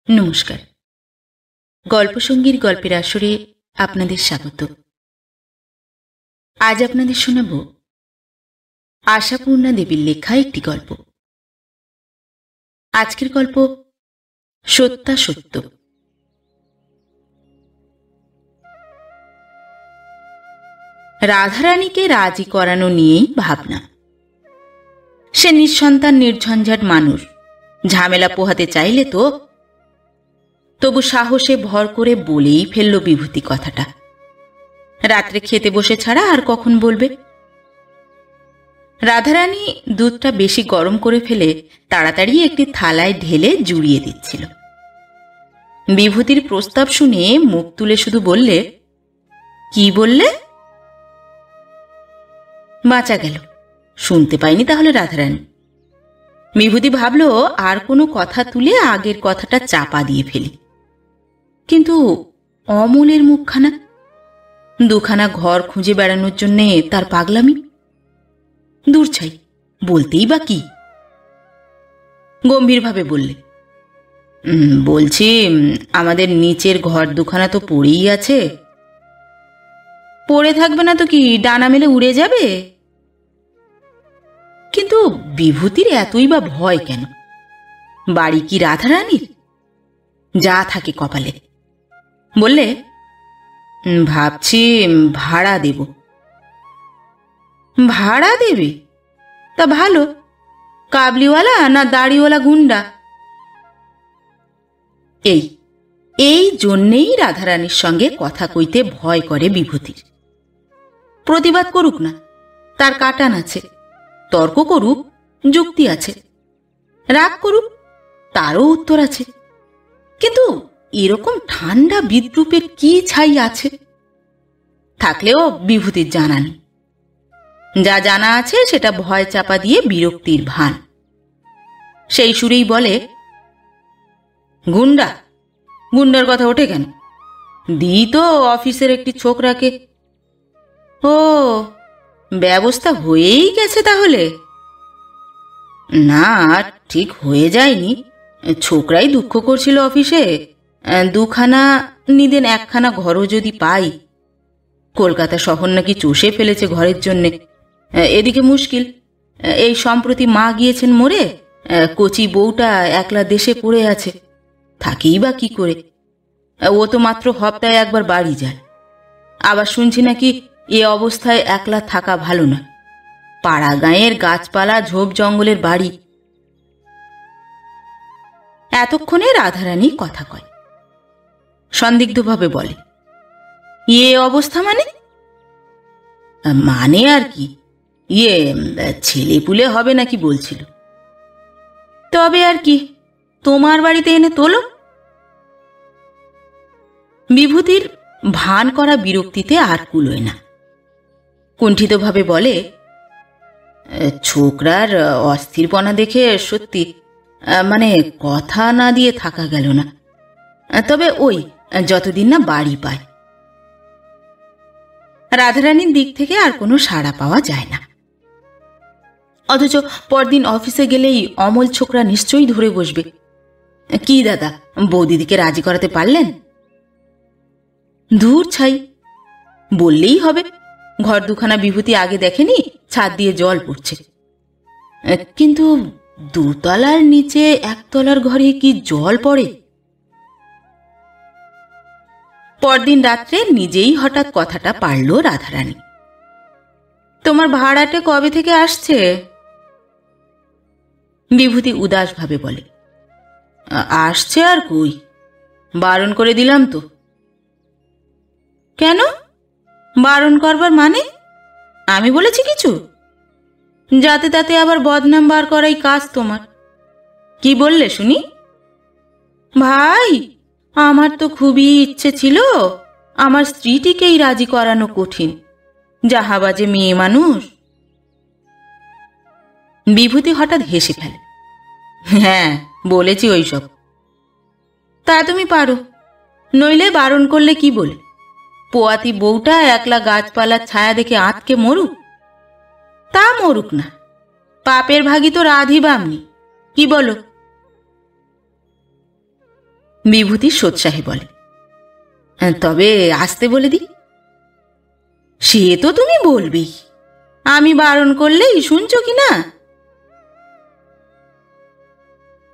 নমস্কার। গল্পসঙ্গীর গল্পের আসরে আপনাদের স্বাগত। আজ আপনাদের শোনাব আশাপূর্ণা দেবীর লেখা একটি গল্প। আজকের গল্প সত্যাসত্য। রাধারানীকে রাজি করানো নিয়েই ভাবনা। সে নিঃসন্তান নির্ঝঞ্ঝাট মানুষ, ঝামেলা পোহাতে চাইলে তবু সাহসে ভর করে বলেই ফেলল বিভূতি কথাটা। রাত্রে খেতে বসে ছাড়া আর কখন বলবে? রাধারানী দুধটা বেশি গরম করে ফেলে তাড়াতাড়ি একটি থালায় ঢেলে জুড়িয়ে দিচ্ছিল। বিভূতির প্রস্তাব শুনে মুখ তুলে শুধু বললে, কি বললে? বাঁচা গেল, শুনতে পাইনি তাহলে রাধারানী। বিভূতি ভাবল আর কোনো কথা তুলে আগের কথাটা চাপা দিয়ে ফেলি, কিন্তু অমলের মুখখানা, দুখানা ঘর খুঁজে বেড়ানোর জন্যে তার পাগলামি। দূর ছাই, বলতেই বা কি। গম্ভীরভাবে বললে, বলছি আমাদের নিচের ঘর দুখানা তো পড়েই আছে। পড়ে থাকবে না তো কি, ডানা মেলে উড়ে যাবে? কিন্তু বিভূতির এতই বা ভয় কেন? বাড়ি কি রাধারানীর? যা থাকে কপালে। বললে, ভাবছি ভাড়া দেব। ভাড়া দেবে? তা ভালো। কাবলিওয়ালা না দাড়িওয়ালা গুন্ডা? এই জন্যেই রাধারানীর সঙ্গে কথা কইতে ভয় করে বিভূতির। প্রতিবাদ করুক না, তার কাটান আছে। তর্ক করুক, যুক্তি আছে। রাগ করুক, তারও উত্তর আছে। কিন্তু এরকম ঠান্ডা বিদ্রুপের কি ছাই আছে? থাকলেও বিভূতির জানা নেই। যা জানা আছে সেটা ভয় চাপা দিয়ে বিরক্তির ভান। সেই সুরেই বলে, গুন্ডা? গুন্ডার কথা ওঠে কেন? দি তো অফিসের একটি ছোকরাকে। ও, ব্যবস্থা হয়েই গেছে তাহলে? না, ঠিক হয়ে যায়নি। ছোকরাই দুঃখ করছিল অফিসে, দুখানা নিদেন একখানা ঘরও যদি পাই। কলকাতা শহর নাকি চষে ফেলেছে ঘরের জন্যে। এদিকে মুশকিল, এই সম্প্রতি মা গিয়েছেন মরে, কচি বউটা একলা দেশে পড়ে আছে। থাকেই বা কি করে? ও তো মাত্র হপ্তায় একবার বাড়ি যায়। আবার শুনছি নাকি এ অবস্থায় একলা থাকা ভালো না। পাড়া গাঁয়ের গাছপালা ঝোপ জঙ্গলের বাড়ি। এতক্ষণে রাধারানী কথা কয়। সন্দিগ্ধভাবে বলে, এ অবস্থা মানে? মানে আর কি, ছেলেপুলে হবে নাকি বলছিল। তবে আর কি, তোমার বাড়িতে এনে তোলো। বিভূতির ভান করা বিরক্তিতে আর কুলোয় না। কুণ্ঠিতভাবে বলে, ছোকরার অস্থিরপনা দেখে সত্যি মানে কথা না দিয়ে থাকা গেল না। তবে ওই যতদিন না বাড়ি পায়। রাধারানীর দিক থেকে আর কোনো সাড়া পাওয়া যায় না। অথচ পরদিন অফিসে গেলেই অমল ছোকরা নিশ্চয়ই ধরে বসবে, কি দাদা, বৌদিদিকে রাজি করাতে পারলেন? দূর ছাই, বললেই হবে ঘর দুখানা বিভূতি আগে দেখেনি, ছাদ দিয়ে জল পড়ছে। কিন্তু দুতলার নিচে একতলার ঘরে কি জল পড়ে? পরদিন রাত্রে নিজেই হঠাৎ কথাটা পারল রাধারানী। তোমার ভাড়াটে কবে থেকে আসছে? বিভূতি উদাসভাবে বলে, আসছে আর কই, বারণ করে দিলাম তো। কেন বারণ করবার মানে? আমি বলেছি কিছু? যাতে তাতে আবার বদনাম বার করাই কাজ তোমার। কি বললে শুনি? ভাই, আমার তো খুবই ইচ্ছে ছিল আমার স্ত্রীটিকেই রাজি করানো কঠিন, জাহাবাজে মেয়ে মানুষ। বিভূতি হঠাৎ হেসে ফেলে, হ্যাঁ বলেছি ওইসব। তা তুমি পারো, নইলে বারণ করলে কি বলে? পোয়াতি বউটা একলা গাছপালার ছায়া দেখে আঁতকে মরুক? তা মরুক না, পাপের ভাগী তো রাধি বামনি। কি বলো? বিভূতি সোৎসাহে বলে। তবে আসতে বলে দিই। সে তো তুমি বলবেই, আমি বারণ করলেই শুনছো কি না।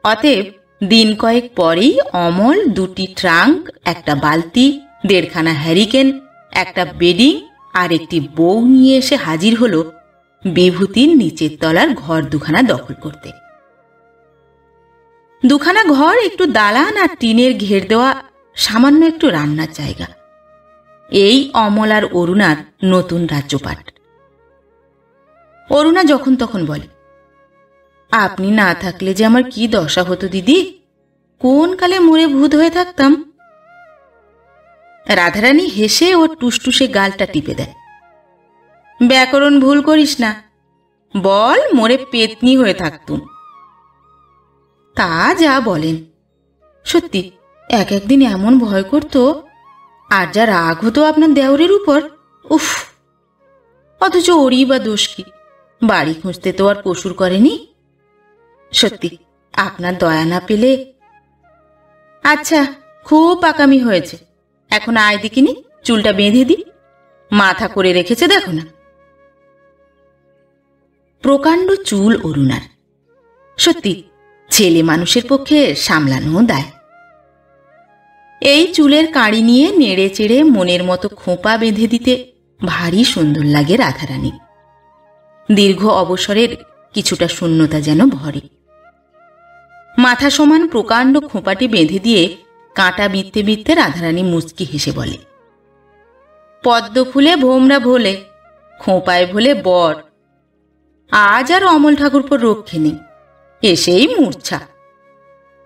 অতএব দিন কয়েক পরেই অমল 2টি ট্রাঙ্ক, একটা বালতি, 1.5খানা হ্যারিকেন, একটা বেডিং আর একটি বউ নিয়ে এসে হাজির হলো বিভূতির নিচের তলার ঘর 2খানা দখল করতে। 2খানা ঘর, একটু দালান আর টিনের ঘের দেওয়া সামান্য একটু রান্নার জায়গা। এই অমল আর অরুণার নতুন রাজ্যপাট। অরুণা যখন তখন বলে, আপনি না থাকলে যে আমার কি দশা হতো দিদি, কোন কালে মরে ভূত হয়ে থাকতাম। রাধারানী হেসে ওর টুসটুসে গালটা টিপে দেয়। ব্যাকরণ ভুল করিস না, বল মরে পেতনি হয়ে থাকতুম। তা যা বলেন, সত্যি এক একদিন এমন ভয় করত, আর যা রাগ হতো আপনার দেওরের উপর, উফ। অথচ ওরই বা দোষ কি, বাড়ি খুঁজতে তো আর কসুর করেনি। সত্যি আপনার দয়া না পেলে। আচ্ছা, খুব পাকামি হয়েছে, এখন আয় দেখিনি, চুলটা বেঁধে দি, মাথা করে রেখেছে দেখো না। প্রকাণ্ড চুল অরুণার, সত্যি ছেলে মানুষের পক্ষে সামলানো দায়। এই চুলের কাঁড়ি নিয়ে নেড়ে চেড়ে মনের মতো খোঁপা বেঁধে দিতে ভারী সুন্দর লাগে রাধারানী। দীর্ঘ অবসরের কিছুটা শূন্যতা যেন ভরে। মাথা সমান প্রকাণ্ড খোঁপাটি বেঁধে দিয়ে কাঁটা বিঁধতে বিঁধতে রাধারানী মুচকি হেসে বলে, পদ্ম ফুলে ভোমরা ভোলে, খোঁপায় ভোলে বর। আজ আর অমল ঠাকুরপোর রক্ষে নেই, এসেই মূর্ছা।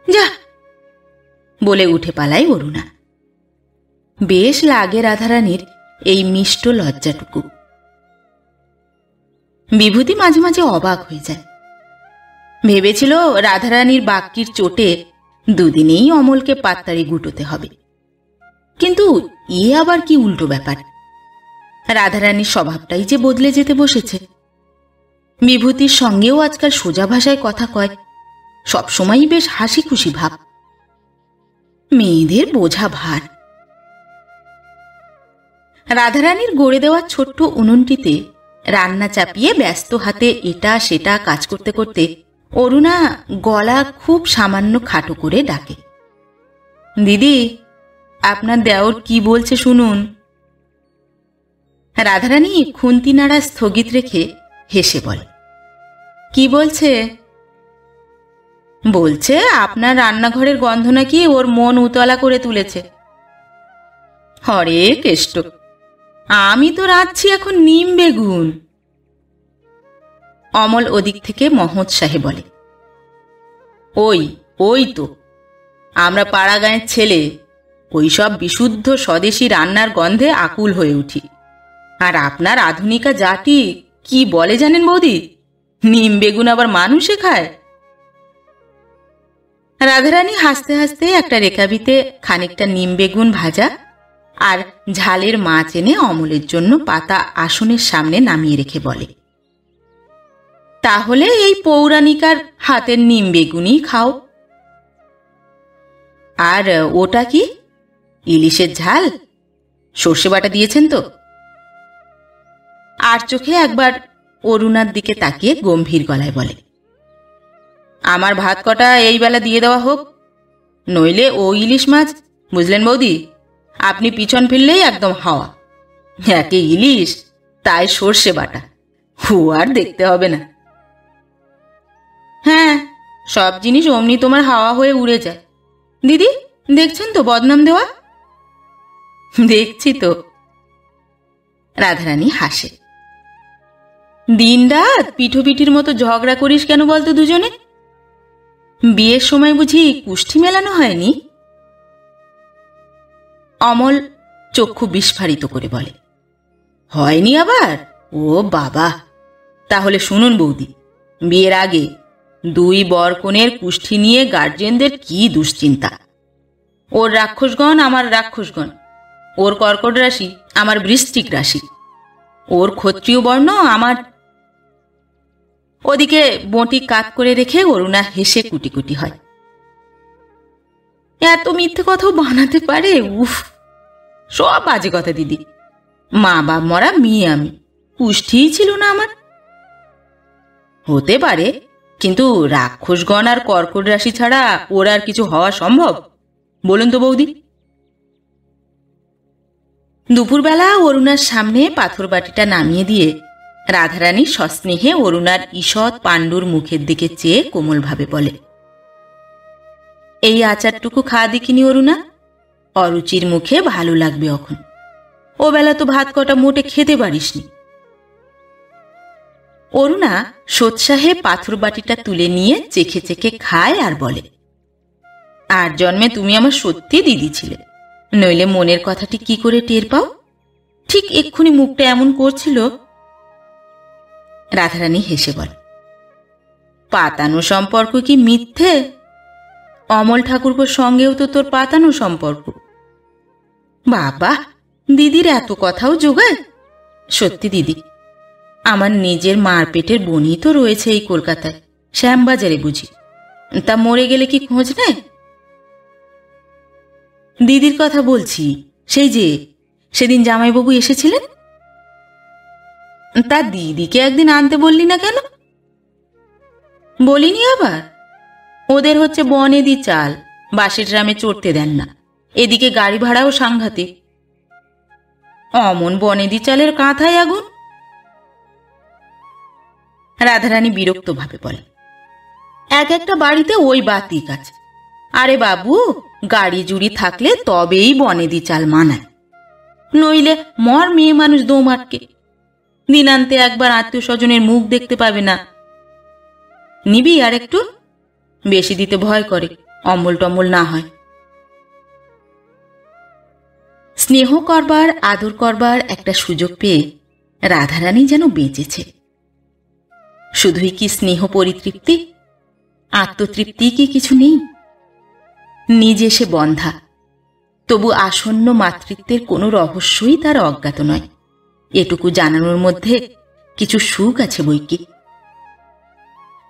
যা বলে উঠে পালায় অরুণা। বেশ লাগে রাধারানীর এই মিষ্ট লজ্জাটুকু। বিভূতি মাঝে মাঝে অবাক হয়ে যায়। ভেবেছিল রাধারানীর বাক্যির চোটে দুদিনেই অমলকে পাত্তারি গুটোতে হবে, কিন্তু এ আবার কি উল্টো ব্যাপার। রাধারানীর স্বভাবটাই যে বদলে যেতে বসেছে। বিভূতির সঙ্গেও আজকাল সোজা ভাষায় কথা কয়, সবসময়ই বেশ হাসি খুশি ভাব। মেয়েদের বোঝা ভার। রাধারানীর গড়ে দেওয়া ছোট্ট উনুনটিতে রান্না চাপিয়ে ব্যস্ত হাতে এটা সেটা কাজ করতে করতে অরুণা গলা খুব সামান্য খাটো করে ডাকে, দিদি, আপনার দেওর কি বলছে শুনুন। রাধারানী খুন্তি নাড়া স্থগিত রেখে হেসে বলে, কি বলছে? বলছে আপনার রান্নাঘরের গন্ধ নাকি ওর মন উতলা করে তুলেছে। হরে কেষ্ট, আমি তো রাঁধছি এখন নিম বেগুন। অমল ওদিক থেকে মহোৎসাহে বলে, ওই ওই তো, আমরা পাড়া গাঁয়ের ছেলে ওই সব বিশুদ্ধ স্বদেশী রান্নার গন্ধে আকুল হয়ে উঠি। আর আপনার আধুনিকা জাতি কি বলে জানেন বৌদি, নিম বেগুন আবার মানুষে খায়। রাধারানী হাসতে হাসতে একটা রেকাবিতে খানিকটা নিম বেগুন ভাজা আর ঝালের মাছ এনে অমলের জন্য পাতা আসনের সামনে নামিয়ে রেখে বলে, তাহলে এই পৌরাণিকার হাতের নিম বেগুনই খাও। আর ওটা কি, ইলিশের ঝাল? সর্ষে বাটা দিয়েছেন তো? আর চোখে একবার অরুণার দিকে তাকিয়ে গম্ভীর গলায় বলে, আমার ভাত কটা এই বেলা দিয়ে দেওয়া হোক, নইলে ও ইলিশ মাছ, বুঝলেন বৌদি, আপনি পিছন ফিরলেই একদম হাওয়া। একে ইলিশ, তাই সর্ষে বাটা, ও আর দেখতে হবে না। হ্যাঁ, সব জিনিস অমনি তোমার হাওয়া হয়ে উড়ে যায়। দিদি, দেখছেন তো বদনাম দেওয়া? দেখছি তো। রাধারানী হাসে। দিন রাত পিঠোপিঠির মতো ঝগড়া করিস কেন বলতো দুজনে? বিয়ের সময় বুঝি কুষ্ঠি মেলানো হয়নি? অমল চক্ষু বিস্ফারিত করে বলে, হয়নি আবার? ও বাবা, তাহলে শুনুন বৌদি, বিয়ের আগে 2 বরকনের কুষ্ঠি নিয়ে গার্জেনদের কি দুশ্চিন্তা। ওর রাক্ষসগণ আমার রাক্ষসগণ, ওর কর্কট রাশি আমার বৃশ্চিক রাশি, ওর ক্ষত্রিয় বর্ণ আমার। ওদিকে বঁটি কাত করে রেখে অরুণা হেসে কুটি কুটি হয়। এত মিথ্যে কথাও বানাতে পারে! উফ, সব বাজে কথা দিদি। মা বাপ মরা মেয়ে আমি, পুষ্টিই ছিল না আমার। হতে পারে, কিন্তু রাক্ষসগণ আর কর্কট রাশি ছাড়া ওর আর কিছু হওয়া সম্ভব? বলুন তো বৌদি। দুপুরবেলা অরুণার সামনে পাথর বাটিটা নামিয়ে দিয়ে রাধারানী সস্নেহে অরুণার ঈষৎ পাণ্ডুর মুখের দিকে চেয়ে কোমলভাবে বলে, এই আচারটুকু খাওয়া দেখিনি অরুণা, অরুচির মুখে ভালো লাগবে এখন। ও বেলা তো ভাত কটা মোটে খেতে পারিসনি। অরুণা সোৎসাহে পাথর বাটিটা তুলে নিয়ে চেখে চেখে খায় আর বলে, আর জন্মে তুমি আমার সত্যি দিদি ছিলে, নইলে মনের কথাটি কি করে টের পাও? ঠিক এক্ষুনি মুখটা এমন করছিল। রাধারানী হেসে বলে, পাতানো সম্পর্ক কি মিথ্যে? অমল ঠাকুরপোর সঙ্গেও তো তোর পাতানো সম্পর্ক। বাবা, দিদির এত কথাও জোগায়? সত্যি দিদি, আমার নিজের মার পেটের বোনই তো রয়েছে এই কলকাতায়, শ্যামবাজারে বুঝি। তা মরে গেলে কি খোঁজ নেয়? দিদির কথা বলছি, সেই যে সেদিন জামাইবাবু এসেছিলেন। তা দিদিকে একদিন আনতে বললি না কেন? বলিনি আবার? ওদের হচ্ছে বনেদি চাল, বাসের ট্রামে চড়তে দেন না, এদিকে গাড়ি ভাড়াও সাংঘাতিক। অমন বনেদি চালের কাঁথায় আগুন। রাধারানী বিরক্ত ভাবে বলে, এক একটা বাড়িতে ওই বাতিক আছে। আরে বাবু, গাড়ি জুড়ি থাকলে তবেই বনেদি চাল মানায়, নইলে মর মেয়ে মানুষ দম আটকে, দিনান্তে একবার আত্মীয় স্বজনের মুখ দেখতে পাবে না। নিবি আর একটু? বেশি দিতে ভয় করে, অম্বল টম্বল না হয়। স্নেহ করবার, আদর করবার একটা সুযোগ পেয়ে রাধারানী যেন বেঁচেছে। শুধুই কি স্নেহ পরিতৃপ্তি? আত্মতৃপ্তি কি কিছু নেই? নিজে সে বন্ধা, তবু আসন্ন মাতৃত্বের কোনো রহস্যই তার অজ্ঞাত নয়। এটুকু জানানোর মধ্যে কিছু সুখ আছে বৈকি।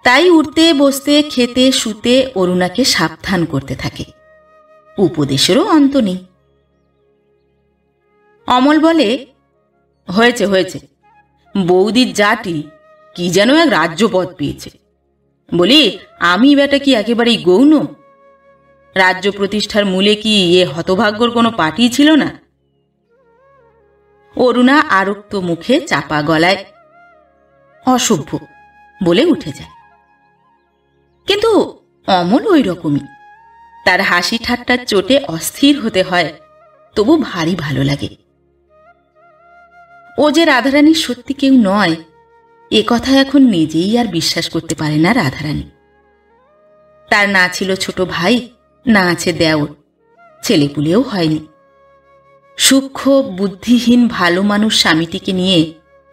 তাই উঠতে বসতে খেতে শুতে অরুণাকে সাবধান করতে থাকে, উপদেশেরও অন্ত নেই। অমল বলে, হয়েছে হয়েছে, বৌদির জাটি কি যেন এক রাজ্যপদ পেয়েছে। বলি, আমি বেটা কি একেবারেই গৌণ? রাজ্য প্রতিষ্ঠার মূলে কি এ হতভাগ্যর কোনো পার্টি ছিল না? অরুণা আরক্ত মুখে চাপা গলায় অসভ্য বলে উঠে যায়। কিন্তু অমল ওই রকমই, তার হাসি ঠাট্টার চোটে অস্থির হতে হয়, তবু ভারী ভালো লাগে। ও যে রাধারানীর সত্যি কেউ নয়, এ কথা এখন নিজেই আর বিশ্বাস করতে পারে না রাধারানী। তার না ছিল ছোট ভাই, না আছে দেওর, ছেলেপুলেও হয়নি। সূক্ষ্ম বুদ্ধিহীন ভালো মানুষ স্বামীটিকে নিয়ে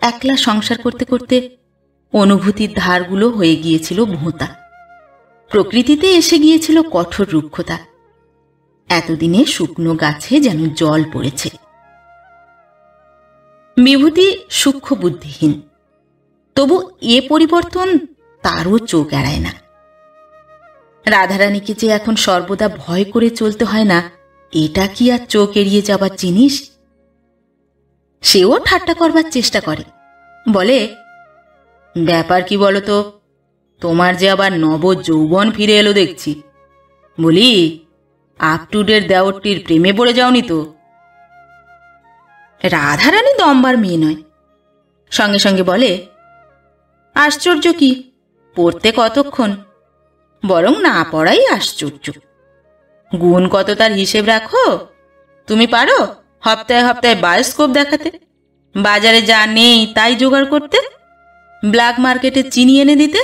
একলা সংসার করতে করতে অনুভূতির ধারগুলো হয়ে গিয়েছিল ভোঁতা, প্রকৃতিতে এসে গিয়েছিল কঠোর রুক্ষতা। এতদিনে শুকনো গাছে যেন জল পড়েছে। বিভূতি সূক্ষ্ম বুদ্ধিহীন, তবু এ পরিবর্তন তারও চোখ এড়ায় না। রাধারানীকে যে এখন সর্বদা ভয় করে চলতে হয় না, এটা কি আর চোখ এড়িয়ে যাবার জিনিস? সেও ঠাট্টা করবার চেষ্টা করে, বলে, ব্যাপার কি বলতো, তোমার যে আবার নব যৌবন ফিরে এলো দেখছি। বলি, আপ টু ডেট দেওরটির প্রেমে পড়ে যাওনি তো? রাধারানী দম্বার মেয়ে নয়, সঙ্গে সঙ্গে বলে, আশ্চর্য কি, পড়তে কতক্ষণ, বরং না পড়াই আশ্চর্য। গুণ কত তার হিসেব রাখো? তুমি পারো হপ্তায় হপ্তায় বায়োস্কোপ দেখাতে, বাজারে যা নেই তাই জোগাড় করতে, ব্ল্যাক মার্কেটে চিনি এনে দিতে,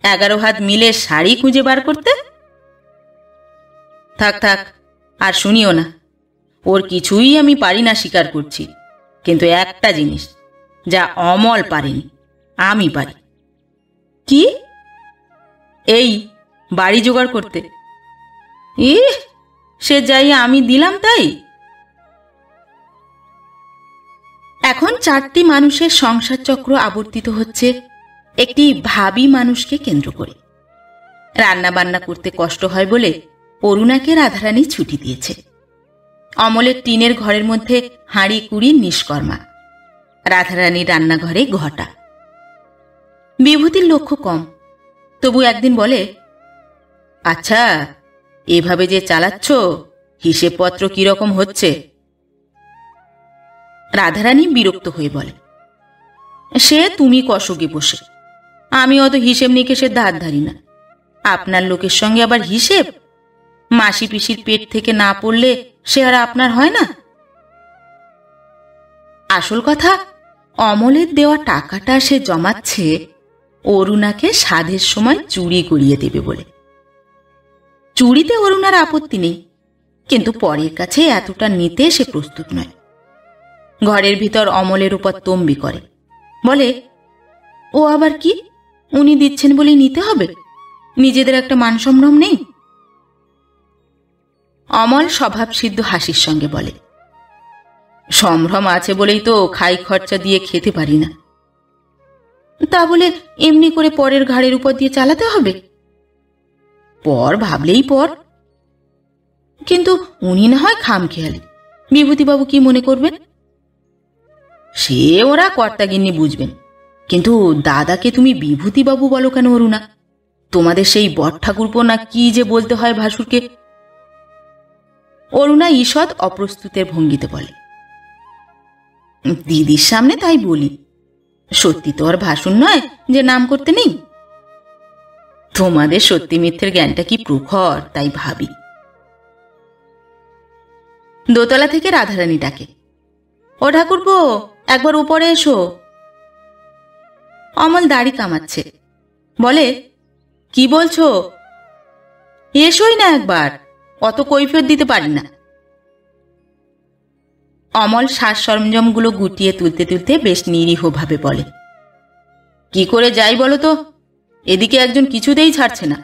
11 হাত মিলে শাড়ি খুঁজে বার করতে। থাক থাক, আর শুনিও না। ওর কিছুই আমি পারি না স্বীকার করছি, কিন্তু একটা জিনিস যা অমল পারেনি আমি পারি। কি? এই বাড়ি জোগাড় করতে। সে যাই আমি দিলাম তাই? এখন 4টি মানুষের সংসার চক্র আবর্তিত হচ্ছে একটি ভাবী মানুষকে কেন্দ্র করে। রান্না বান্না করতে কষ্ট হয় বলে অরুণাকে রাধারানী ছুটি দিয়েছে। অমলের টিনের ঘরের মধ্যে হাঁড়ি কুড়ি নিষ্কর্মা, রাধারানীর রান্নাঘরে ঘটা। বিভূতির লক্ষ্য কম, তবু একদিন বলে, আচ্ছা, এভাবে যে চালাচ্ছ, হিসেবপত্র কিরকম হচ্ছে? রাধারানী বিরক্ত হয়ে বলে, সে তুমি কষগে বসে, আমি অত হিসেব নিকেশের ধার ধারি না। আপনার লোকের সঙ্গে আবার হিসেব? মাসি পিসির পেট থেকে না পড়লে সে আর আপনার হয় না। আসল কথা, অমলের দেওয়া টাকাটা সে জমাচ্ছে অরুণাকে সাধের সময় চুরি করিয়ে দেবে বলে। চুরিতে অরুণার আপত্তি নেই, কিন্তু পরের কাছে এতটা নিতে সে প্রস্তুত নয়। ঘরের ভিতর অমলের উপর তম্বি করে, বলে, ও আবার কি, উনি দিচ্ছেন বলেই নিতে হবে? নিজেদের একটা মান সম্ভ্রম নেই? অমল স্বভাবসিদ্ধ হাসির সঙ্গে বলে, সম্ভ্রম আছে বলেই তো খাই খরচা দিয়ে খেতে পারি না। তা বলে এমনি করে পরের ঘাড়ের উপর দিয়ে চালাতে হবে? পর ভাবলেই পর। কিন্তু উনি না হয় খামখেয়ালি, বিভূতিবাবু কি মনে করবেন? সে ওরা কর্তাগিন্নি বুঝবেন, কিন্তু দাদাকে তুমি বিভূতিবাবু বলো কেন অরুণা? তোমাদের সেই বট ঠাকুরপো না কি যে বলতে হয় ভাসুরকে। অরুণা ঈষৎ অপ্রস্তুতের ভঙ্গিতে বলে, দিদির সামনে তাই বলি, সত্যি তো আর ভাসুর নয় যে নাম করতে নেই। তোমাদের সত্যি মিথ্যের জ্ঞানটা কি প্রখর, তাই ভাবি। দোতলা থেকে রাধারানী ডাকে, ও ঠাকুরপো, একবার উপরে এসো। অমল দাড়ি কামাচ্ছে, বলে, কি বলছো? এসোই না একবার, অত কৈফিয়ত দিতে পারি না। অমল সাজ সরঞ্জামগুলো গুটিয়ে তুলতে তুলতে বেশ নিরীহভাবে বলে, কি করে যাই বলো তো, এদিকে একজন কিছুতেই ছাড়ছে না।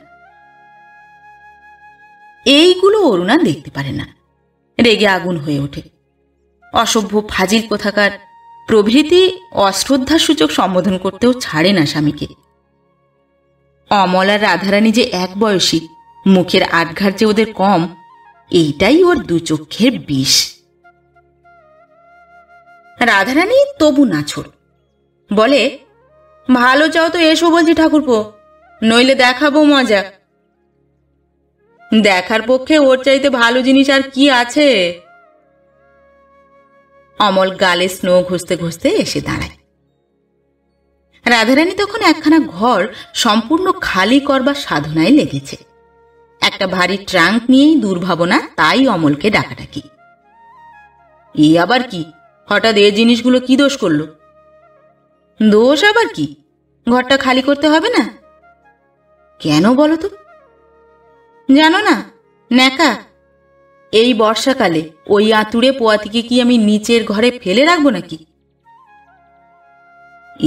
এইগুলো অরুণা দেখতে পারে না, রেগে আগুন হয়ে ওঠে। অসভ্য ফাজিল কোথাকার প্রভৃতি অশ্রদ্ধাসূচক সম্বোধন করতেও ছাড়ে না স্বামীকে। অমল আর রাধারানী যে এক বয়সী, মুখের আটঘাট যে ওদের কম, এইটাই ওর দু চক্ষের বিষ। রাধারানী তবু নাছোড়, বলে, ভালো চাও তো এসো বলছি ঠাকুরপো, নইলে দেখাবো মজা। দেখার পক্ষে ওর চাইতে ভালো জিনিস আর কি আছে? অমল গালে স্নো ঘষতে ঘষতে এসে দাঁড়ায়। রাধারানী তখন একখানা ঘর সম্পূর্ণ খালি করবার সাধনায় লেগেছে। একটা ভারী ট্রাঙ্ক নিয়েই দুর্ভাবনা, তাই অমলকে ডাকাডাকি। এই আবার কি, হঠাৎ এ জিনিসগুলো কি দোষ করলো? দোষ আবার কি, ঘরটা খালি করতে হবে না? কেন বলো তো? জানো না, ন্যাকা, এই বর্ষাকালে ওই আঁতুড়ে পোয়াতিকে কি আমি নিচের ঘরে ফেলে রাখবো নাকি?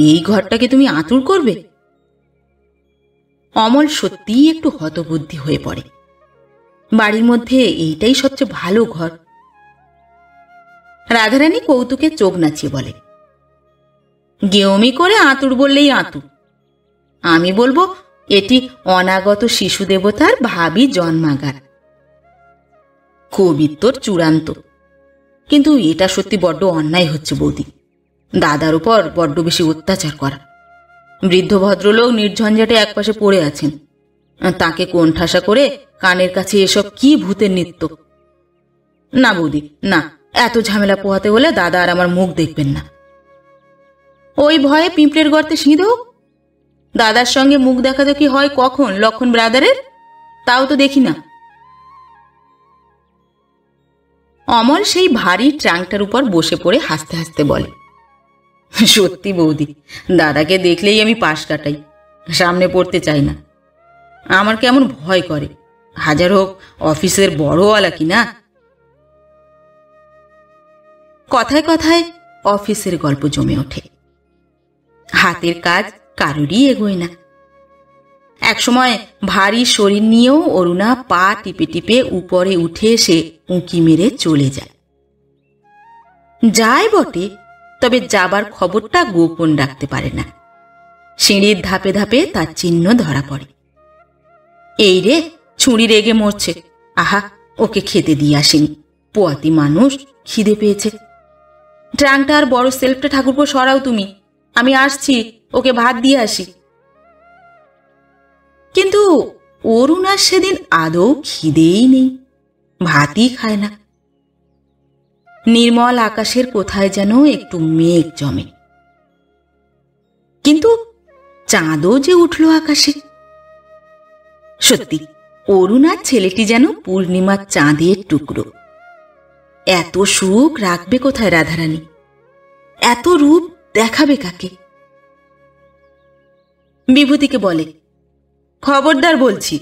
এই ঘরটাকে তুমি আঁতুড় করবে? অমল সত্যিই একটু হতবুদ্ধি হয়ে পড়ে। বাড়ির মধ্যে এইটাই সবচেয়ে ভালো ঘর। রাধারানী কৌতুকে চোখ নাচিয়ে বলে, গেয়মি করে আঁতুড় বললেই আঁতুড়। আমি বলবো এটি অনাগত শিশু দেবতার ভাবী জন্মাগার। কবিত্বর চূড়ান্ত। কিন্তু এটা সত্যি বড্ড অন্যায় হচ্ছে বৌদি, দাদার উপর বড্ড বেশি অত্যাচার করা। বৃদ্ধ ভদ্রলোক নির্ঝঞ্ঝাটে একপাশে পড়ে আছেন, তাকে কোণঠাসা করে কানের কাছে এসব কি ভূতের নৃত্য। না বৌদি, না, এত ঝামেলা পোহাতে হলে দাদা আর আমার মুখ দেখবেন না। ওই ভয়ে পিঁপড়ের গর্তে সিঁধে হোক। দাদার সঙ্গে মুখ দেখাদেখি হয় কখন লক্ষণ ব্রাদারের, তাও তো দেখি না। অমল সেই ভারী ট্রাঙ্কটার উপর বসে পড়ে হাসতে হাসতে বলে, সত্যি বৌদি, দাদাকে দেখলেই আমি পাশ কাটাই, সামনে পড়তে চাই না। আমার কেমন ভয় করে, হাজার হোক অফিসের বড়ওয়ালা কিনা। কথায় কথায় অফিসের গল্প জমে ওঠে। হাতের কাজ কারোরই এগোয় না। একসময় ভারী শরীর নিয়েও অরুণা পা টিপে টিপে উপরে উঠে এসে উঁকি মেরে চলে যায়। যায় বটে, তবে যাবার খবরটা গোপন রাখতে পারে না। সিঁড়ির ধাপে ধাপে তার চিহ্ন ধরা পড়ে। এই রে, ছুরি রেগে মরছে, আহা, ওকে খেতে দিয়ে আসিনি, পোয়াতি মানুষ, খিদে পেয়েছে। ট্রাঙ্কটা আর বড় সেলফটা ঠাকুরপো সরাও তুমি, আমি আসছি, ওকে ভাত দিয়ে আসি। কিন্তু অরুণার সেদিন আদৌ খিদেই নেই, ভাতই খায় না। নির্মল আকাশের কোথায় যেন একটু মেঘ জমে, কিন্তু চাঁদও যে উঠল আকাশে। সত্যি অরুণার ছেলেটি যেন পূর্ণিমার চাঁদের টুকরো। এত সুখ রাখবে কোথায় রাধারানী, এত রূপ দেখাবে কাকে? বিভূতিকে বলে, খবরদার বলছি,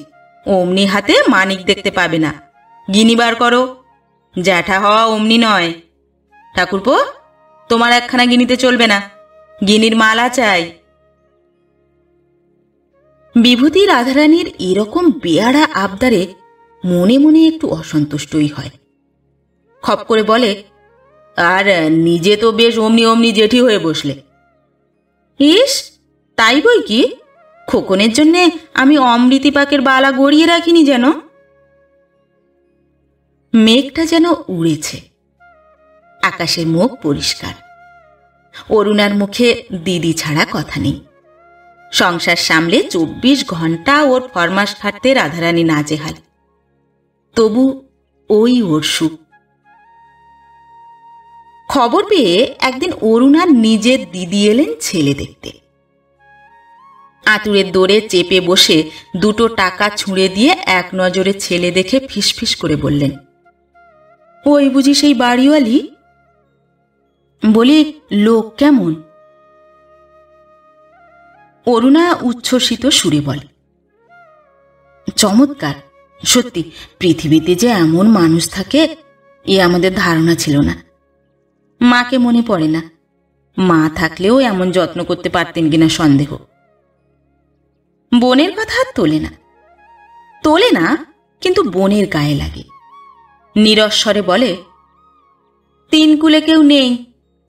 অমনি হাতে মানিক দেখতে পাবে না, গিনি বার করো, জ্যাঠা হওয়া অমনি নয়। ঠাকুরপো, তোমার একখানা গিনিতে চলবে না, গিনির মালা চাই। বিভূতি রাধারানীর এরকম বেয়াড়া আবদারে মনে মনে একটু অসন্তুষ্টই হয়। খপ করে বলে, আর নিজে তো বেশ অমনি অমনি জেঠি হয়ে বসলে। ইস, তাই বই কি, খোকনের জন্যে আমি অমৃতি পাকের বালা গড়িয়ে রাখিনি যেন। মেঘটা যেন উড়েছে, আকাশের মুখ পরিষ্কার। অরুণার মুখে দিদি ছাড়া কথা নেই। সংসার সামলে 24 ঘন্টা ওর ফরমাস খাটতে রাধারানী নাজেহাল, তবু ওই ওর সুখ। খবর পেয়ে একদিন অরুণার নিজের দিদি এলেন ছেলে দেখতে। আঁতুড়ের দৌড়ে চেপে বসে 2 টাকা ছুঁড়ে দিয়ে এক নজরে ছেলে দেখে ফিসফিস করে বললেন, ওই বুঝি সেই বাড়িওয়ালি? বলি, লোক কেমন? অরুণা উচ্ছ্বসিত সুরে বলে, চমৎকার, সত্যি পৃথিবীতে যে এমন মানুষ থাকে এ আমাদের ধারণা ছিল না। মাকে মনে পড়ে না, মা থাকলেও এমন যত্ন করতে পারতেন কিনা সন্দেহ। বোনের কথা আর তোলে না, কিন্তু বোনের গায়ে লাগে। নিরস্বরে বলে, 3 কুলে কেউ নেই,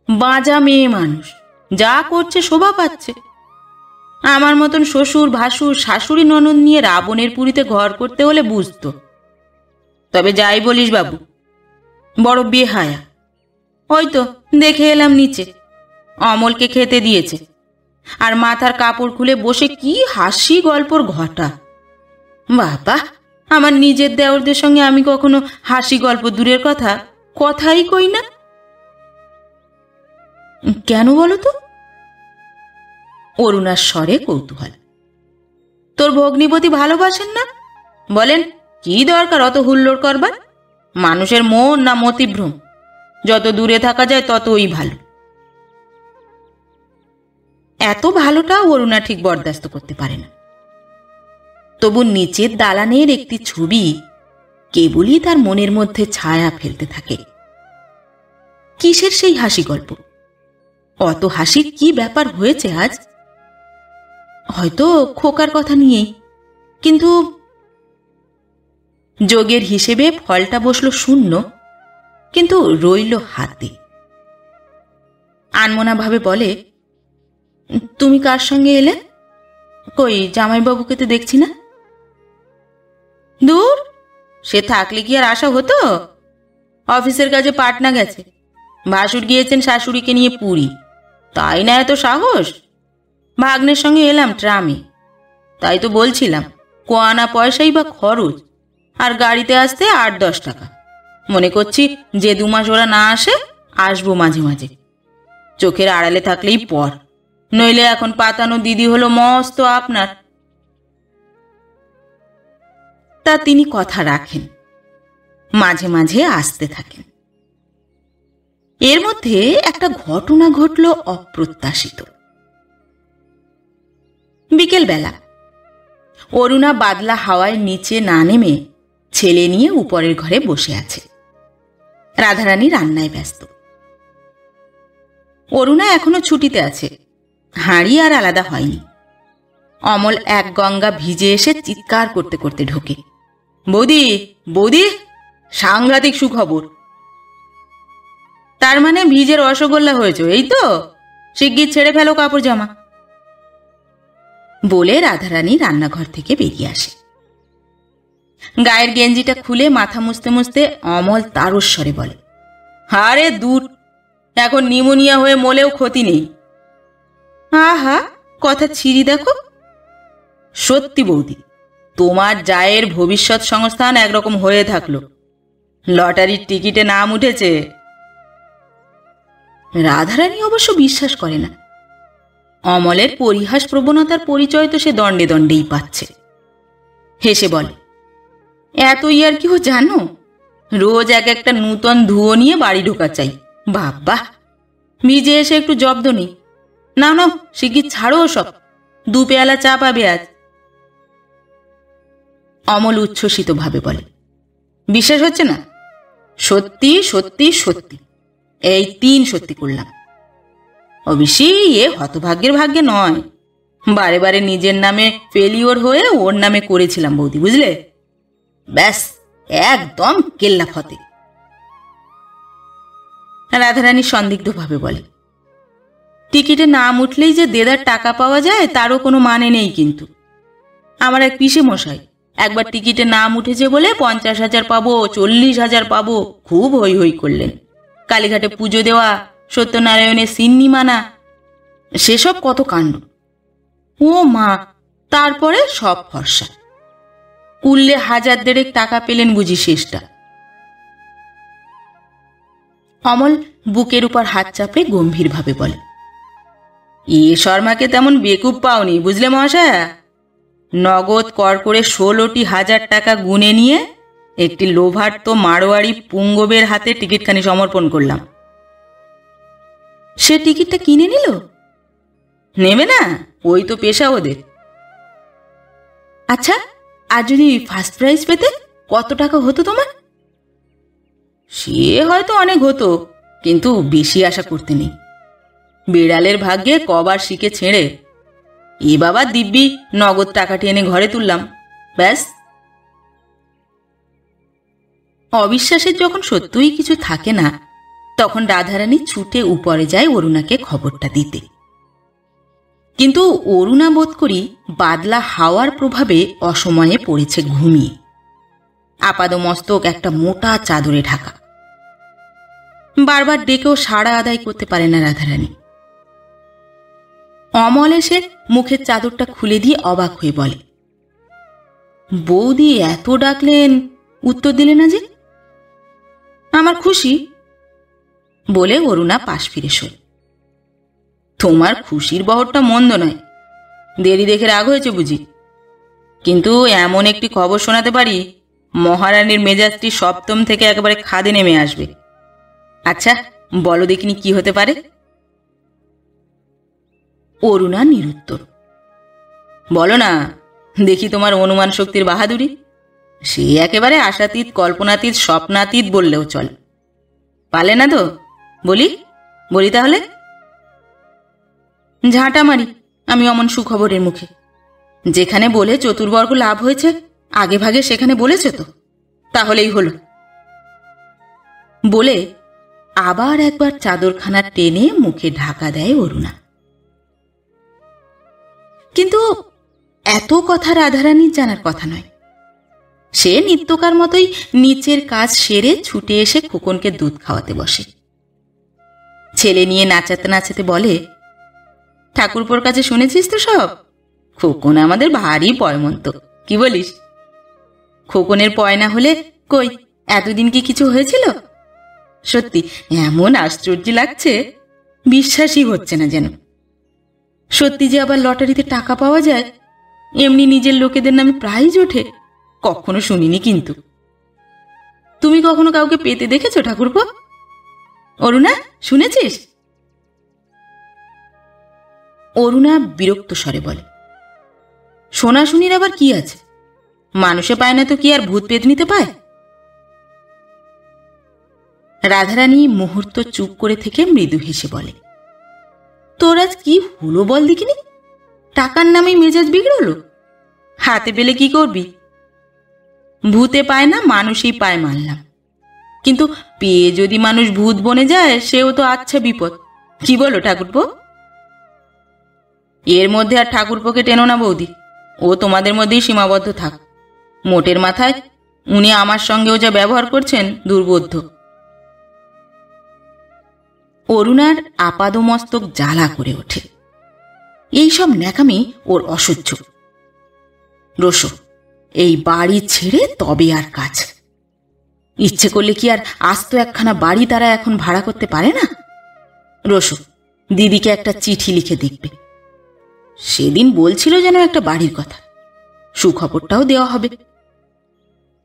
বাঁজা মেয়ে মানুষ, যা করছে শোভা পাচ্ছে। আমার মতন শ্বশুর ভাসুর শাশুড়ি ননদ নিয়ে রাবণের পুরীতে ঘর করতে হলে বুঝতো। তবে যাই বলিস বাবু, বড় বেহায়া। হয়তো দেখে এলাম নিচে, অমলকে খেতে দিয়েছে, আর মাথার কাপড় খুলে বসে কি হাসি গল্পর ঘটা। বাবা, আমার নিজের দেওরদের সঙ্গে আমি কখনো হাসি গল্প দূরের কথা, কথাই কই না। কেন বলো তো? অরুণার স্বরে কৌতূহল। তোর ভগ্নিপতি ভালোবাসেন না? বলেন, কি দরকার অত হুল্লোড় করবার? মানুষের মন না মতিভ্রম, যত দূরে থাকা যায় ততই ভালো। এত ভালোটাও অরুণা ঠিক বরদাস্ত করতে পারে না। তবু নিচের দালানের একটি ছবি কেবলই তার মনের মধ্যে ছায়া ফেলতে থাকে। কিসের সেই হাসি গল্প? অত হাসির কি ব্যাপার হয়েছে আজ? হয়তো খোকার কথা নিয়েই, কিন্তু যোগের হিসেবে ফলটা বসলো শূন্য, কিন্তু রইল হাতে। আনমনা ভাবে বলে, তুমি কার সঙ্গে এলে? কই, জামাইবাবুকে তো দেখছি না। দূর, সে থাকলে কি আর আসা হতো? অফিসের কাজে পাটনা গেছে, ভাসুর গিয়েছেন শাশুড়িকে নিয়ে পুরী, তাই না এত সাহস? ভাগ্নের সঙ্গে এলাম ট্রামে, তাই তো বলছিলাম কোয়ানা পয়সাই বা খরচ, আর গাড়িতে আসতে 8-10 টাকা। মনে করছি যে 2 মাস ওরা না আসে, আসবো মাঝে মাঝে, চোখের আড়ালে থাকলেই পর, নইলে এখন পাতানো দিদি হলো মস্ত আপনার। তা তিনি কথা রাখেন, মাঝে মাঝে আসতে থাকেন। এর মধ্যে একটা ঘটনা ঘটল অপ্রত্যাশিত। বিকেলবেলা অরুণা বাদলা হাওয়ায় নিচে না নেমে ছেলে নিয়ে উপরের ঘরে বসে আছে। রাধারানী রান্নায় ব্যস্ত। অরুণা এখনো ছুটিতে আছে, হাঁড়ি আর আলাদা হয়নি। অমল এক গঙ্গা ভিজে এসে চিৎকার করতে করতে ঢোকে, বৌদি বৌদি, সাংঘাতিক সুখবর। তার মানে ভিজে রসগোল্লা হয়েছে, এই তো? শিগগির ছেড়ে ফেলো কাপড় জামা, বলে রাধারানী রান্নাঘর থেকে বেরিয়ে আসে। গায়ের গেঞ্জিটা খুলে মাথা মুছতে মুছতে অমল তারস্বরে বলে, আরে দূর, এখন নিউমোনিয়া হয়ে মলেও ক্ষতি নেই। আহা, কথা ছিঁড়ি দেখো। সত্যি বৌদি, তোমার জায়ের ভবিষ্যৎ সংস্থান একরকম হয়ে থাকলো, লটারির টিকিটে নাম উঠেছে। রাধারানী অবশ্য বিশ্বাস করে না। অমলের পরিহাস প্রবণতার পরিচয় তো সে দণ্ডে দণ্ডেই পাচ্ছে। হেসে বলে, এতই আর কি জানো, রোজ এক একটা নূতন ধুয়ো নিয়ে বাড়ি ঢোকা চাই। বাবা, ভিজে এসে একটু জব্দ নেই। নাও নাও, শিগগির ছাড়ো সব, 2 পেয়ালা চা পাবে আজ। অমল উচ্ছ্বসিত ভাবে বলে, বিশ্বাস হচ্ছে না? সত্যি সত্যি সত্যি, এই 3 সত্যি করলাম। অবশ্যই এ হতভাগ্যের ভাগ্যে নয়, বারে বারে নিজের নামে ফেলিওর হয়ে ওর নামে করেছিলাম বৌদি, বুঝলে? ব্যাস, একদম কেল্লা ফতে। রাধারানী সন্দিগ্ধ ভাবে বলে, টিকিটে নাম উঠলেই যে দেদার টাকা পাওয়া যায় তারও কোনো মানে নেই। কিন্তু আমার এক পিসে মশাই একবার টিকিটে নাম উঠেছে বলে 50,000 পাবো, 40,000 পাবো, খুব হই হই করলেন। কালীঘাটে পুজো দেওয়া, সত্যনারায়ণের সিন্নি মানা, সেসব কত কাণ্ড। ও মা, তারপরে সব ফর্সা। কুললে 1,000 টাকা পেলেন বুঝি শেষটা। অমল বুকের উপর হাত চাপড়ে গম্ভীর ভাবে বলে, এ শর্মাকে তেমন বেকুব পাওনি, বুঝলে মহাশয়া? নগদ কর করে 16টি 1,000 টাকা গুনে নিয়ে একটি লোভার্ত মারোয়ারি পুঙ্গবের হাতে টিকিটখানি সমর্পণ করলাম। সে টিকিটটা কিনে নিল? নেবে না, ওই তো পেশা ওদের। আচ্ছা, আর যদি ফার্স্ট প্রাইজ পেতে কত টাকা হতো তোমার? সে হয়তো অনেক হতো, কিন্তু বেশি আশা করতে নেই। বিড়ালের ভাগ্যে কবার শিখে ছেড়ে এ বাবা দিব্যি নগদ টাকাটি এনে ঘরে তুললাম, ব্যাস। অবিশ্বাসের যখন সত্যই কিছু থাকে না, তখন রাধারানী ছুটে উপরে যায় অরুণাকে খবরটা দিতে। কিন্তু অরুণা বোধ করি বাদলা হাওয়ার প্রভাবে অসময়ে পড়েছে ঘুমিয়ে, আপাদমস্তক একটা মোটা চাদরে ঢাকা। বারবার ডেকেও সাড়া আদায় করতে পারে না রাধারানী। অমল এসে মুখের চাদরটা খুলে দিয়ে অবাক হয়ে বলে, বৌদি এত ডাকলেন, উত্তর দিলে না যে? আমার খুশি, বলে অরুণা পাশ ফিরে শোয়। তোমার খুশির বহরটা মন্দ নয়, দেরি দেখে রাগ হয়েছে বুঝি। কিন্তু এমন একটি খবর শোনাতে পারি, মহারানীর মেজাজটি সপ্তম থেকে একেবারে খাদে নেমে আসবে। আচ্ছা বলো দেখিনি, কি হতে পারে? অরুণা নিরুত্তর। বলো না, দেখি তোমার অনুমান শক্তির বাহাদুরি। সে একেবারে আশাতীত, কল্পনাতীত, স্বপ্নাতীত বললেও চল। পালে না তো? বলি বলি তাহলে। ঝাঁটা মারি আমি অমন সুখবরের মুখে। যেখানে বলে চতুর্বর্গ লাভ হয়েছে, আগে ভাগে সেখানে বলেছে তো, তাহলেই হলো। বলে আবার একবার চাদরখানা টেনে মুখে ঢাকা দেয় অরুণা। কিন্তু এত কথা রাধারানীর জানার কথা নয়। সে নিত্যকার মতোই নিচের কাজ সেরে ছুটে এসে খোকনকে দুধ খাওয়াতে বসে। ছেলে নিয়ে নাচাতে নাচাতে বলে, ঠাকুরপোর কাছে শুনেছিস তো সব? খোকন আমাদের ভারী পয়মন্ত, কি বলিস? খোকনের পয়না হলে কই এতদিন কি কিছু হয়েছিল? সত্যি এমন আশ্চর্য লাগছে, বিশ্বাসই হচ্ছে না যেন। সত্যি যে আবার লটারিতে টাকা পাওয়া যায়, এমনি নিজের লোকেদের নামে প্রাইজ ওঠে, কখনো শুনিনি। কিন্তু তুমি কখনো কাউকে পেতে দেখেছো ঠাকুরপো? অরুণা, শুনেছিস? অরুণা বিরক্ত স্বরে বলে, শোনাশুনির আবার কি আছে? মানুষে পায় না তো কি আর ভূত পেতনিতে পায়? রাধারানী মুহূর্ত চুপ করে থেকে মৃদু হেসে বলে, তোর আজ কি হলো বল দেখিনি? টাকার নামেই মেজাজ বিগড়লো। হাতে পেলে কি করবি? ভূতে পায় না, মানুষই পায় মানলাম, কিন্তু পেয়ে যদি মানুষ ভূত বনে যায়, সেও তো আচ্ছা বিপদ। কি বলো ঠাকুরপো? এর মধ্যে আর ঠাকুরপোকে টেনো না বৌদি, ও তোমাদের মধ্যেই সীমাবদ্ধ থাক। মোটের মাথায় উনি আমার সঙ্গেও যা ব্যবহার করছেন দুর্বোধ্য। অরুণার আপাদমস্তক জ্বালা করে ওঠে। এইসব ন্যাকামি ওর অসহ্য। রোশো, এই বাড়ি ছেড়ে তবে আর কাজ। ইচ্ছে করলে কি আর আস্ত একখানা বাড়ি তারা এখন ভাড়া করতে পারে না? রোশো, দিদিকে একটা চিঠি লিখে দেখবে। সেদিন বলছিল যেন একটা বাড়ির কথা, সুখবরটাও দেওয়া হবে।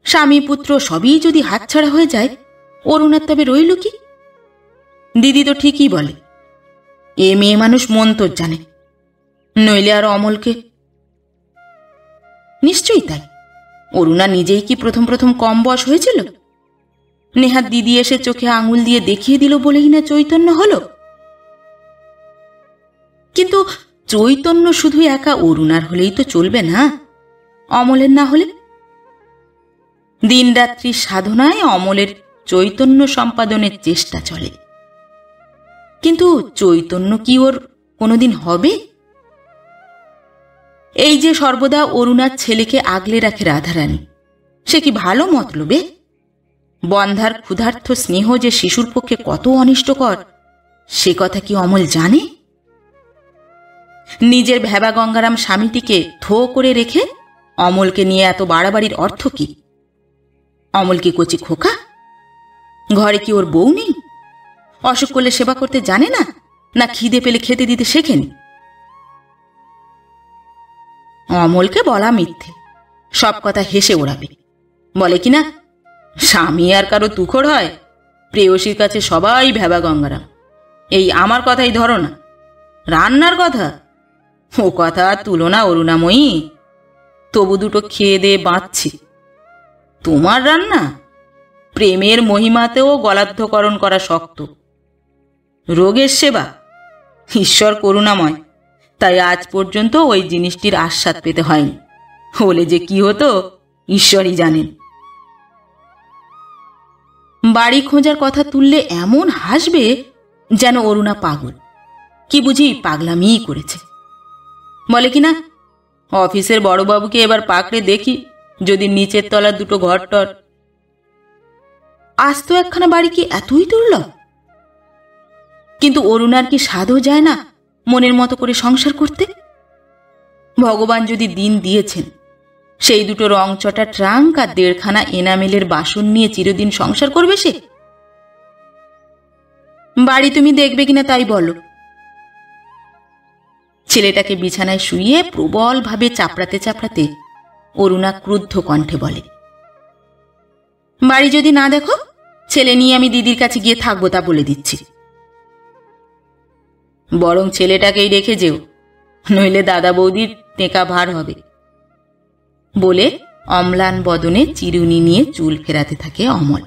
স্বামী পুত্র সবই যদি হাতছাড়া হয়ে যায়, অরুণার তবে রইল কি? দিদি তো ঠিকই বলে, এ মেয়ে মানুষ মন তোর জানে, নইলে আর অমলকে। নিশ্চয়ই তাই। অরুণা নিজেই কি প্রথম প্রথম কম বয়স হয়েছিল? নেহাত দিদি এসে চোখে আঙুল দিয়ে দেখিয়ে দিল বলেই না চৈতন্য হলো। কিন্তু চৈতন্য শুধু একা অরুণার হলেই তো চলবে না, অমলের না হলে? দিনরাত্রি সাধনায় অমলের চৈতন্য সম্পাদনের চেষ্টা চলে। কিন্তু চৈতন্য কি ওর কোনোদিন হবে? এই যে সর্বদা অরুণার ছেলেকে আগলে রাখে রাধারানী, সে কি ভালো মতলবে? বন্ধার ক্ষুধার্থ স্নেহ যে শিশুর পক্ষে কত অনিষ্টকর, সে কথা কি অমল জানে? নিজের ভেবা গঙ্গারাম স্বামীটিকে থো করে রেখে অমলকে নিয়ে এত বাড়াবাড়ির অর্থ কি? অমল কি কচি খোকা? ঘরে কি ওর বউ নেই? অসুখ করলে সেবা করতে জানে না, না খিদে পেলে খেতে দিতে শেখেনি? অমলকে বলা মিথ্যে, সব কথা হেসে ওড়াবে। বলে কিনা, স্বামী আর কারো তুখর হয়, প্রেয়সীর কাছে সবাই ভেবা গঙ্গারাম। এই আমার কথাই ধরো না, রান্নার কথা, ও কথা আর তুলনা অরুণাময়ী। তবু দুটো খেয়ে দিয়ে বাঁচছি। তোমার রান্না প্রেমের মহিমাতেও গলাধ্যকরণ করা শক্ত। রোগের সেবা ঈশ্বর করুণাময়, তাই আজ পর্যন্ত ওই জিনিসটির আস্বাদ পেতে হয়নি। হলে যে কি হতো ঈশ্বরই জানেন। বাড়ি খোঁজার কথা তুললে এমন হাসবে যেন অরুণা পাগল, কি বুঝি পাগলামিই করেছে। বলে কিনা, অফিসের বড়বাবুকে এবার পাকড়ে দেখি, যদি নিচের তলার দুটো ঘরটর। আজ তো একখানা বাড়ি কি এতই দুর্লভ? কিন্তু অরুণার কি সাধও যায় না মনের মতো করে সংসার করতে? ভগবান যদি দিন দিয়েছেন, সেই দুটো রংচটা ট্রাঙ্ক আর 1.5খানা এনামেলের বাসন নিয়ে চিরদিন সংসার করবে সে? বাড়ি তুমি দেখবে কিনা তাই বলো। ছেলেটাকে বিছানায় শুইয়ে প্রবলভাবে চাপড়াতে চাপড়াতে অরুণা ক্রুদ্ধ কণ্ঠে বলে, বাড়ি যদি না দেখো, ছেলে নিয়ে আমি দিদির কাছে গিয়ে থাকবো, তা বলে দিচ্ছি। বরং ছেলেটাকেই রেখে যেও, নইলে দাদা বৌদির টেকা ভার হবে। বলে অম্লান বদনে চিরুনি নিয়ে চুল ফেরাতে থাকে অমল।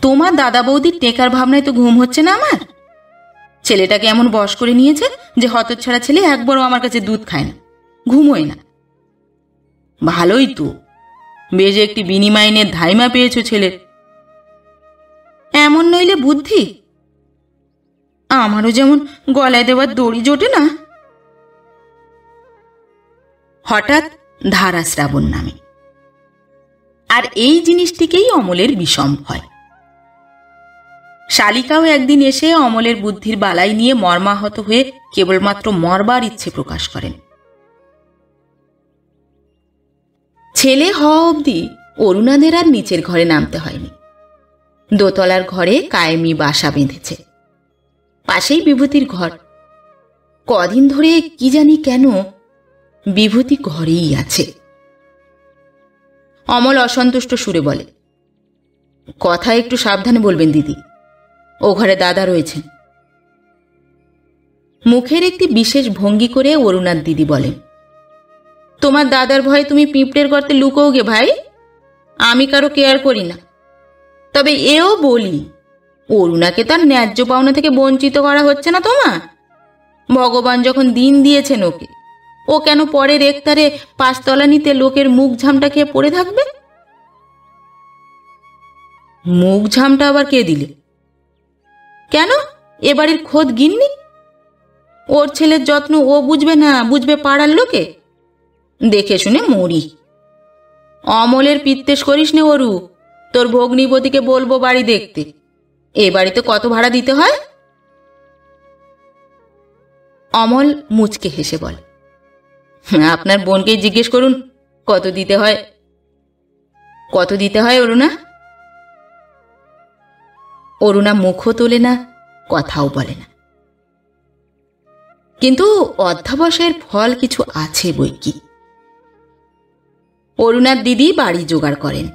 তোমার দাদা বৌদির টেকার ভাবনায় তো ঘুম হচ্ছে না আমার। ছেলেটাকে এমন বশ করে নিয়েছে যে হতচ্ছাড়া ছেলে একবারও আমার কাছে দুধ খায় না, ঘুমোয় না। ভালোই তো, বেশ একটি বিনিময়নের ধাইমা পেয়েছ ছেলের। এমন নইলে বুদ্ধি, আমারও যেমন গলায় দেওয়ার দড়ি জোটে না। হঠাৎ ধারা শ্রাবণ নামে, আর এই জিনিসটিকেই অমলের বিষম ভয়। শালিকাও একদিন এসে অমলের বুদ্ধির বালাই নিয়ে মর্মাহত হয়ে কেবলমাত্র মরবার ইচ্ছে প্রকাশ করেন। ছেলে হওয়া অবধি অরুণাদের আর নিচের ঘরে নামতে হয়নি। দোতলার ঘরে কায়েমি বাসা বেঁধেছে। পাশেই বিভূতির ঘর। কদিন ধরে কি জানি কেন বিভূতি ঘরেই আছে। অমল অসন্তুষ্ট সুরে বলে, কথা একটু সাবধানে বলবেন দিদি, ও ঘরে দাদা রয়েছেন। মুখের একটি বিশেষ ভঙ্গি করে অরুণার দিদি বলেন, তোমার দাদার ভয়ে তুমি পিঁপড়ের গর্তে লুকোও গে ভাই, আমি কারো কেয়ার করি না। তবে এও বলি, অরুণাকে তার ন্যায্য পাওনা থেকে বঞ্চিত করা হচ্ছে না তোমার। ভগবান যখন দিন দিয়েছেন ওকে, ও কেন পরের একতারে পাঁচতলানিতে লোকের মুখ ঝামটা খেয়ে পড়ে থাকবে? মুখ ঝামটা আবার কে দিলে? কেন, এবাড়ির খোদ গিন্নি? ওর ছেলের যত্ন ও বুঝবে না, বুঝবে পাড়ার লোকে? দেখে শুনে মরি। অমলের পিত্তেশ করিস নে অরু, তোর ভগ্নিপতিকে বলবো বাড়ি দেখতে। এ বাড়িতে কত ভাড়া দিতে হয়? অমল মুচকে হেসে বলে, আপনার বোনকেই জিজ্ঞেস করুন কত দিতে হয়। কত দিতে হয় অরুণা? অরুণা মুখও তোলে না, কথাও বলে না। কিন্তু অধ্যাবসায়ের ফল কিছু আছে বই কি। অরুণার দিদি বাড়ি জোগাড় করেন,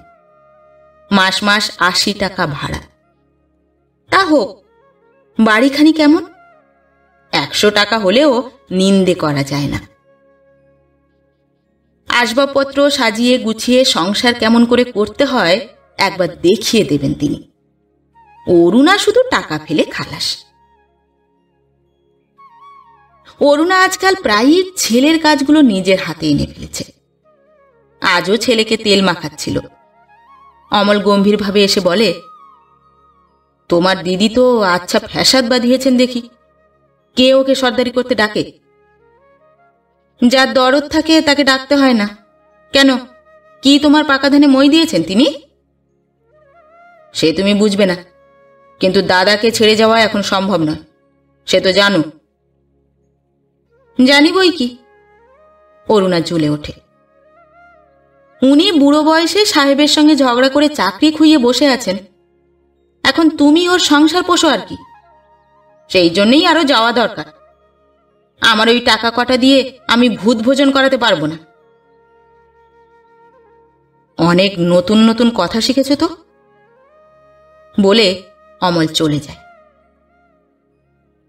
মাস মাস 80 টাকা ভাড়া। তা হোক, বাড়িখানি কেমন? 100 টাকা হলেও নিন্দে করা যায় না। আসবাবপত্র সাজিয়ে গুছিয়ে সংসার কেমন করে করতে হয় একবার দেখিয়ে দেবেন তিনি। অরুণা শুধু টাকা ফেলে খালাস। অরুণা আজকাল প্রায়ই ছেলের কাজগুলো নিজের হাতে এনে ফেলেছে। আজও ছেলেকে তেল মাখাচ্ছিল। অমল গম্ভীরভাবে এসে বলে, তোমার দিদি তো আচ্ছা ফ্যাসাদ বাঁধিয়েছেন দেখি। কে ওকে সর্দারি করতে ডাকে? যার দরদ থাকে তাকে ডাকতে হয় না কেন? কি তোমার পাকা ধানে মই দিয়েছেন তিনি? সে তুমি বুঝবে না, কিন্তু দাদাকে ছেড়ে যাওয়া এখন সম্ভব নয়, সে তো জানো। জানি বই কি। অরুণা জ্বলে ওঠে। উনি বুড়ো বয়সে সাহেবের সঙ্গে ঝগড়া করে চাকরি খুইয়ে বসে আছেন, এখন তুমি ওর সংসার পোষো আর কি। সেই জন্যই আরো যাওয়া দরকার। আমার ওই টাকা কটা দিয়ে আমি ভূত ভোজন করাতে পারবো না। অনেক নতুন নতুন কথা শিখেছ তো, বলে অমল চলে যায়।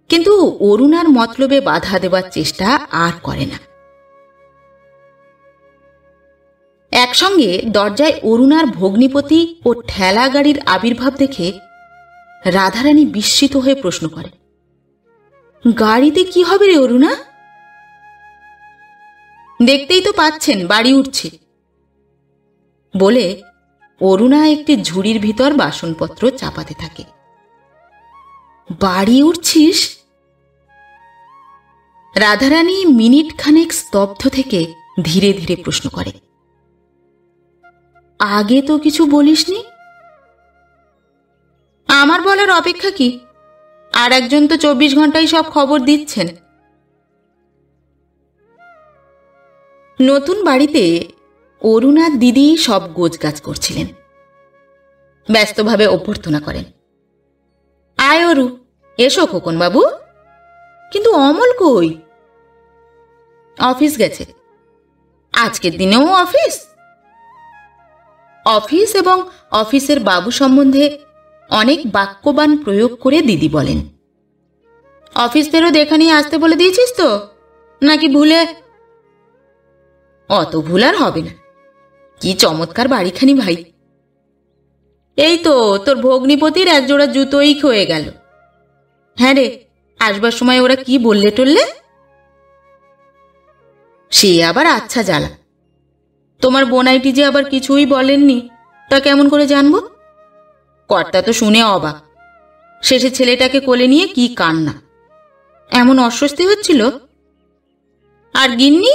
কিন্তু অরুণার মতলবে বাধা দেবার চেষ্টা আর করে না। একসঙ্গে দরজায় অরুণার ভগ্নিপতি ও ঠেলা গাড়ির আবির্ভাব দেখে রাধারানী বিস্মিত হয়ে প্রশ্ন করে, গাড়িতে কি হবে রে অরুণা? দেখতেই তো পাচ্ছেন বাড়ি উঠছে, বলে অরুণা একটি ঝুড়ির ভিতর বাসনপত্র চাপাতে থাকে। বাড়ি উঠছিস? রাধারানী মিনিট খানেক স্তব্ধ থেকে ধীরে ধীরে প্রশ্ন করে, আগে তো কিছু বলিসনি? আমার বলার অপেক্ষা কি? আর একজন তো 24 ঘন্টায় সব খবর দিচ্ছেন। নতুন বাড়িতে অরুণার দিদি সব গোছগাছ করছিলেন। ব্যস্তভাবে অভ্যর্থনা করেন, আয় অরু, এসো খোকন বাবু। কিন্তু অমল কই? অফিস গেছে। আজকের দিনেও অফিস? অফিস এবং অফিসের বাবু সম্বন্ধে অনেক বাক্যবান প্রয়োগ করে দিদি বলেন, অফিস ফেরত এখানেই আসতে বলে দিয়েছিস তো, নাকি ভুলে? অত ভুল আর হবে না। কি চমৎকার বাড়িখানি ভাই। এই তো তোর ভগ্নিপতির একজোড়া জুতোই ক্ষয়ে গেল। হ্যাঁ রে, আসবার সময় ওরা কি বললে টললে? সে আবার আচ্ছা জ্বালা। তোমার বোনাইটি যে আবার কিছুই বলেননি তা কেমন করে জানবো? কর্তা তো শুনে অবাক। শেষে ছেলেটাকে কোলে নিয়ে কি কান্না, এমন অস্বস্তি হচ্ছিল। আর গিন্নি,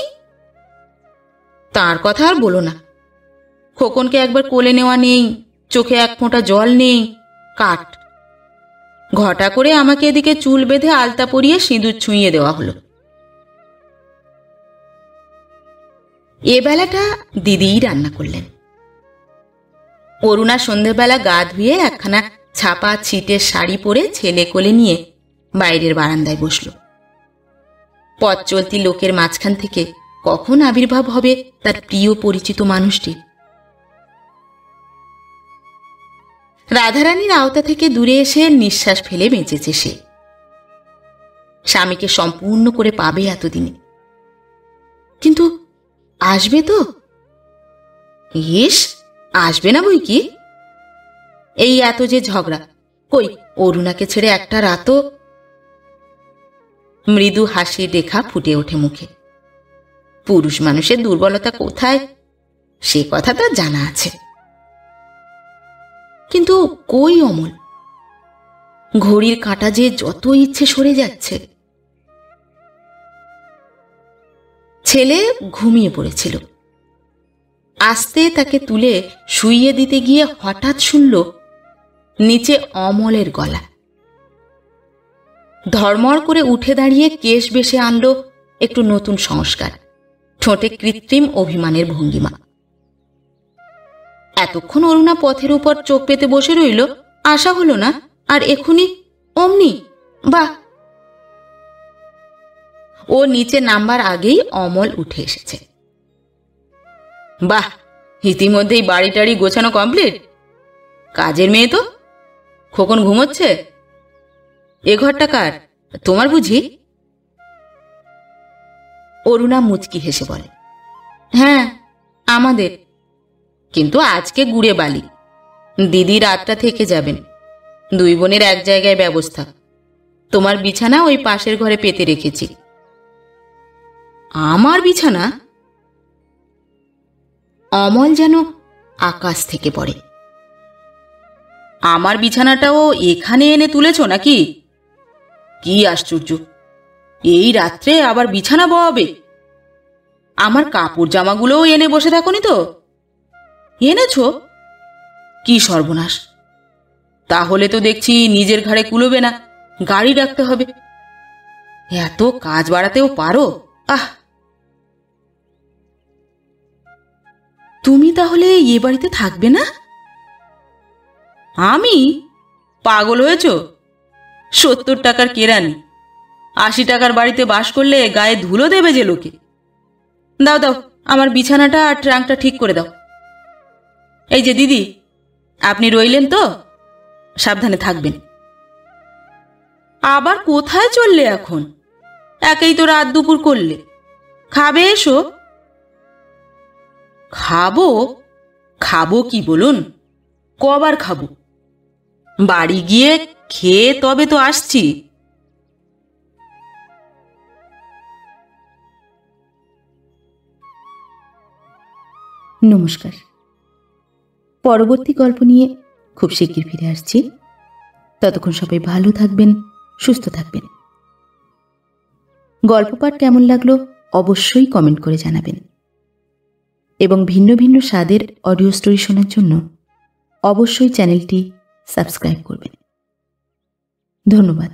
তার কথা আর বলো না। খোকনকে একবার কোলে নেওয়া নেই, চোখে এক ফোঁটা জল নেই, কাঠ। ঘটা করে আমাকে এদিকে চুল বেঁধে আলতা পরিয়ে সিঁদুর ছুঁইয়ে দেওয়া হলো। এ বেলাটা দিদিই রান্না করলেন। অরুণা সন্ধেবেলা গা ধুয়ে একখানা ছাপা ছিটের শাড়ি পরে ছেলে কোলে নিয়ে বাইরের বারান্দায় বসল। পথ চলতি লোকের মাঝখান থেকে কখন আবির্ভাব হবে তার প্রিয় পরিচিত মানুষটি। রাধারানীর আওতা থেকে দূরে এসে নিঃশ্বাস ফেলে বেঁচেছে সে। স্বামীকে সম্পূর্ণ করে পাবে এতদিনে, কিন্তু আসবে তো? ইস, আসবে না বই কি। এই এত যে ঝগড়া, কই অরুণাকে ছেড়ে একটা রাতও? মৃদু হাসির রেখা ফুটে ওঠে মুখে। পুরুষ মানুষের দুর্বলতা কোথায় সে কথা তার জানা আছে। কিন্তু কই অমল? ঘড়ির কাঁটা যে যত ইচ্ছে সরে যাচ্ছে। ছেলে ঘুমিয়ে পড়েছিল। আস্তে তাকে তুলে শুইয়ে দিতে গিয়ে হঠাৎ শুনল নিচে অমলের গলা। ধর্মর করে উঠে দাঁড়িয়ে কেশ বেশে আনলো একটু নতুন সংস্কার, ঠোঁটে কৃত্রিম অভিমানের ভঙ্গিমা। এতক্ষণ অরুণা পথের উপর চোখ পেতে বসে রইল, আশা হলো না, আর এখনই অমনি বাহ! ও নিচে নামবার আগেই অমল উঠে এসেছে। বাহ, ইতিমধ্যেই বাড়ি টাড়ি গোছানো কমপ্লিট। কাজের মেয়ে তো। খোকন ঘুমোচ্ছে? এ ঘরটা কার, তোমার বুঝি? অরুণা মুচকি হেসে বলে, হ্যাঁ আমাদের, কিন্তু আজকে গুড়ে বালি। দিদি রাতটা থেকে যাবেন, দুই বোনের এক জায়গায় ব্যবস্থা। তোমার বিছানা ওই পাশের ঘরে পেতে রেখেছি। আমার বিছানা? অমল যেন আকাশ থেকে পড়ে। আমার বিছানাটাও এখানে এনে তুলেছ নাকি? কি আশ্চর্য, এই রাত্রে আবার বিছানা বওয়াবে? আমার কাপড় জামাগুলোও এনে বসে থাকোনি তো? এনেছ? কি সর্বনাশ! তাহলে তো দেখছি নিজের ঘাড়ে কুলোবে না, গাড়ি ডাকতে হবে। এত কাজ বাড়াতেও পারো? আহ! তুমি তাহলে এ বাড়িতে থাকবে না? আমি? পাগল হয়েছ? 70 টাকার কেরানি 80 টাকার বাড়িতে বাস করলে গায়ে ধুলো দেবে যে লোকে। দাও দাও, আমার বিছানাটা আর ট্রাঙ্কটা ঠিক করে দাও। এই যে দিদি, আপনি রইলেন তো? সাবধানে থাকবেন। আবার কোথায় চললে এখন? একেই তো রাত দুপুর করলে। খাবে এসো। খাবো? খাবো কি বলুন? কবার খাবো? বাড়ি গিয়ে খেয়ে তবে তো আসছি। নমস্কার। পরবর্তী গল্প নিয়ে খুব শিগগির ফিরে আসছি। ততক্ষণ সবাই ভালো থাকবেন, সুস্থ থাকবেন। গল্প পাঠ কেমন লাগলো অবশ্যই কমেন্ট করে জানাবেন, এবং ভিন্ন ভিন্ন স্বাদের অডিও স্টোরি শোনার জন্য অবশ্যই চ্যানেলটি সাবস্ক্রাইব করবেন। ধন্যবাদ।